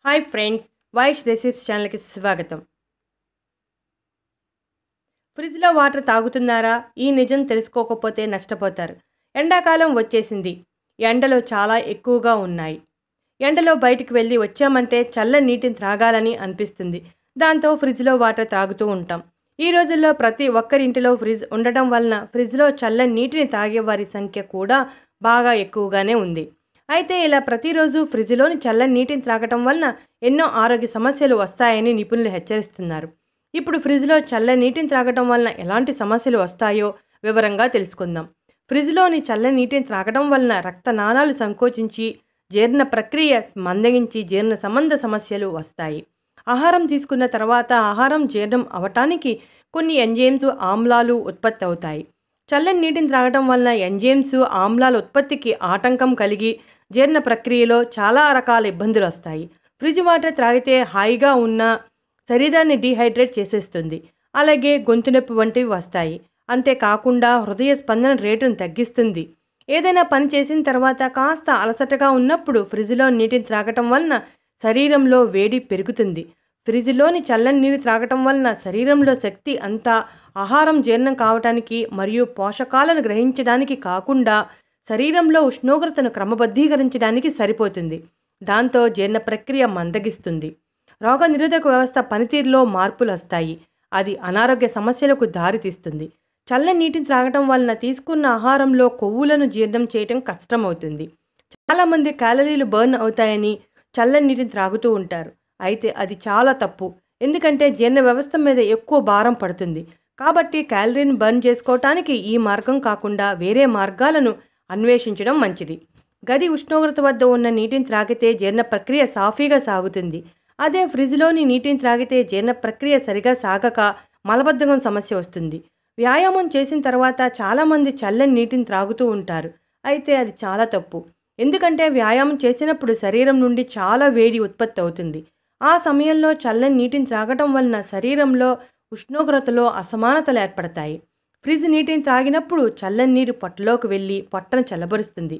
Hi friends, Vaish recipes ఛానల్కి స్వాగతం. ఫ్రిడ్జ్లో వాటర్ తాగుతున్నారా? ఈ నిజం తెలుసుకోకపోతే నష్టపోతారు. ఎండాకాలం వచ్చేసింది. ఎండలు చాలా ఎక్కువగా ఉన్నాయి. ఎండలో బయటికి వెళ్ళి వచ్చామంటే చల్లని నీటిని త్రాగాలని అనిపిస్తుంది. దాంతో ఫ్రిడ్జ్లో వాటర్ తాగుతూ ఉంటాం. ఈ రోజుల్లో ప్రతి ఒక్కరింటిలో ఫ్రిడ్జ్ ఉండడం వలన ఫ్రిడ్జ్లో చల్లని నీటిని తాగేవారి సంఖ్య కూడా బాగా ఎక్కువగానే ఉంది. అయితే ఇలా ప్రతిరోజు ఫ్రిడ్జ్లోని చల్లని నీటిని త్రాగటం వలన ఎన్నో ఆరోగ్య సమస్యలు వస్తాయని నిపుణులు హెచ్చరిస్తున్నారు. ఇప్పుడు ఫ్రిడ్జ్లో చల్లని నీటిని త్రాగటం వలన ఎలాంటి సమస్యలు వస్తాయో వివరంగా తెలుసుకుందాం. ఫ్రిడ్జ్లోని చల్లని నీటిని త్రాగటం వలన రక్తనాళాలు సంకోచించి జీర్ణ ప్రక్రియ మందగించి జీర్ణ సంబంధ సమస్యలు వస్తాయి. ఆహారం తీసుకున్న తర్వాత ఆహారం జీర్ణం అవటానికి కొన్ని ఎంజైమ్స్ ఆమ్లాలు ఉత్పత్తి అవుతాయి. చల్లని నీటిని త్రాగటం వలన ఎంజైమ్స్ ఆమ్లాల ఉత్పత్తికి ఆటంకం కలిగి జీర్ణ ప్రక్రియలో చాలా రకాల ఇబ్బందులు వస్తాయి. ఫ్రిడ్జ్ వాటర్ త్రాగితే హాయిగా ఉన్న శరీరాన్ని డీహైడ్రేట్ చేసేస్తుంది. అలాగే గొంతు నొప్పి వంటివి వస్తాయి. అంతేకాకుండా హృదయ స్పందన రేటును తగ్గిస్తుంది. ఏదైనా పని చేసిన తర్వాత కాస్త అలసటగా ఉన్నప్పుడు ఫ్రిడ్జ్లో నీటిని త్రాగటం వలన శరీరంలో వేడి పెరుగుతుంది. ఫ్రిడ్జ్లోని చల్లని నీరు త్రాగటం వలన శరీరంలో శక్తి అంతా ఆహారం జీర్ణం కావటానికి మరియు పోషకాలను గ్రహించడానికి కాకుండా శరీరంలో ఉష్ణోగ్రతను క్రమబద్ధీకరించడానికి సరిపోతుంది. దాంతో జీర్ణ ప్రక్రియ మందగిస్తుంది. రోగనిరోధక వ్యవస్థ పనితీరులో మార్పులు వస్తాయి. అది అనారోగ్య సమస్యలకు దారితీస్తుంది. చల్లని నీటిని త్రాగటం వలన తీసుకున్న ఆహారంలో కొవ్వులను జీర్ణం చేయటం కష్టమవుతుంది. చాలామంది క్యాలరీలు బర్న్ అవుతాయని చల్లని నీటిని త్రాగుతూ ఉంటారు. అయితే అది చాలా తప్పు. ఎందుకంటే జీర్ణ వ్యవస్థ మీద ఎక్కువ భారం పడుతుంది. కాబట్టి క్యాలరీని బర్న్ చేసుకోవటానికి ఈ మార్గం కాకుండా వేరే మార్గాలను అన్వేషించడం మంచిది. గది ఉష్ణోగ్రత వద్ద ఉన్న నీటిని త్రాగితే జీర్ణ ప్రక్రియ సాఫీగా సాగుతుంది. అదే ఫ్రిడ్జ్లోని నీటిని త్రాగితే జీర్ణ ప్రక్రియ సరిగా సాగక మలబద్ధకం సమస్య వస్తుంది. వ్యాయామం చేసిన తర్వాత చాలామంది చల్లని నీటిని త్రాగుతూ ఉంటారు. అయితే అది చాలా తప్పు. ఎందుకంటే వ్యాయామం చేసినప్పుడు శరీరం నుండి చాలా వేడి ఉత్పత్తి అవుతుంది. ఆ సమయంలో చల్లని నీటిని త్రాగటం వలన శరీరంలో ఉష్ణోగ్రతలో అసమానతలు ఏర్పడతాయి. ఫ్రిడ్జ్ నీటిని త్రాగినప్పుడు చల్లని నీరు పొట్టలోకి వెళ్ళి పొట్టను చల్లబరుస్తుంది.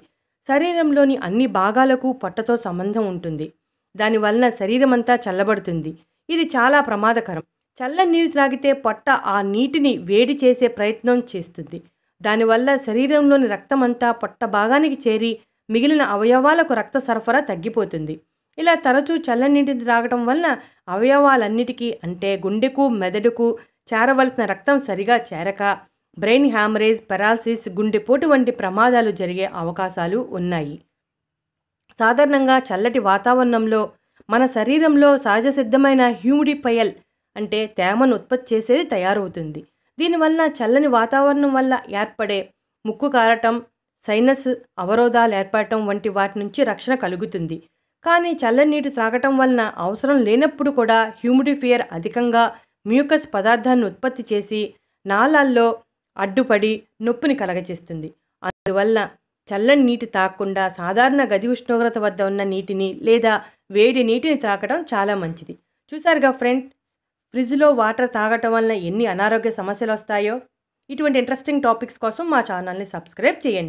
శరీరంలోని అన్ని భాగాలకు పొట్టతో సంబంధం ఉంటుంది. దానివలన శరీరం అంతా చల్లబడుతుంది. ఇది చాలా ప్రమాదకరం. చల్లని నీరు త్రాగితే పొట్ట ఆ నీటిని వేడి చేసే ప్రయత్నం చేస్తుంది. దానివల్ల శరీరంలోని రక్తం అంతా పొట్ట భాగానికి చేరి మిగిలిన అవయవాలకు రక్త సరఫరా తగ్గిపోతుంది. ఇలా తరచూ చల్లని నీటిని త్రాగటం వలన అవయవాలన్నిటికీ అంటే గుండెకు మెదడుకు చేరవలసిన రక్తం సరిగా చేరక బ్రెయిన్ హ్యామరేజ్, పెరాలసిస్, గుండెపోటు వంటి ప్రమాదాలు జరిగే అవకాశాలు ఉన్నాయి. సాధారణంగా చల్లటి వాతావరణంలో మన శరీరంలో సహజ సిద్ధమైన హ్యూమిడిఫైయర్ అంటే తేమను ఉత్పత్తి చేసేది తయారవుతుంది. దీనివల్ల చల్లని వాతావరణం వల్ల ఏర్పడే ముక్కు కారటం, సైనస్ అవరోధాలు ఏర్పడటం వంటి వాటి నుంచి రక్షణ కలుగుతుంది. కానీ చల్లని నీటి త్రాగటం వలన అవసరం లేనప్పుడు కూడా హ్యూమిడిఫైయర్ అధికంగా మ్యూకస్ పదార్థాన్ని ఉత్పత్తి చేసి నాళాల్లో అడ్డుపడి నొప్పిని కలగచేస్తుంది. అందువల్ల చల్లని నీటి తాగకుండా సాధారణ గది ఉష్ణోగ్రత వద్ద ఉన్న నీటిని లేదా వేడి నీటిని త్రాగటం చాలా మంచిది. చూసారుగా ఫ్రెండ్, ఫ్రిడ్జ్లో వాటర్ తాగటం వలన ఎన్ని అనారోగ్య సమస్యలు వస్తాయో. ఇటువంటి ఇంట్రెస్టింగ్ టాపిక్స్ కోసం మా ఛానల్ని సబ్స్క్రైబ్ చేయండి.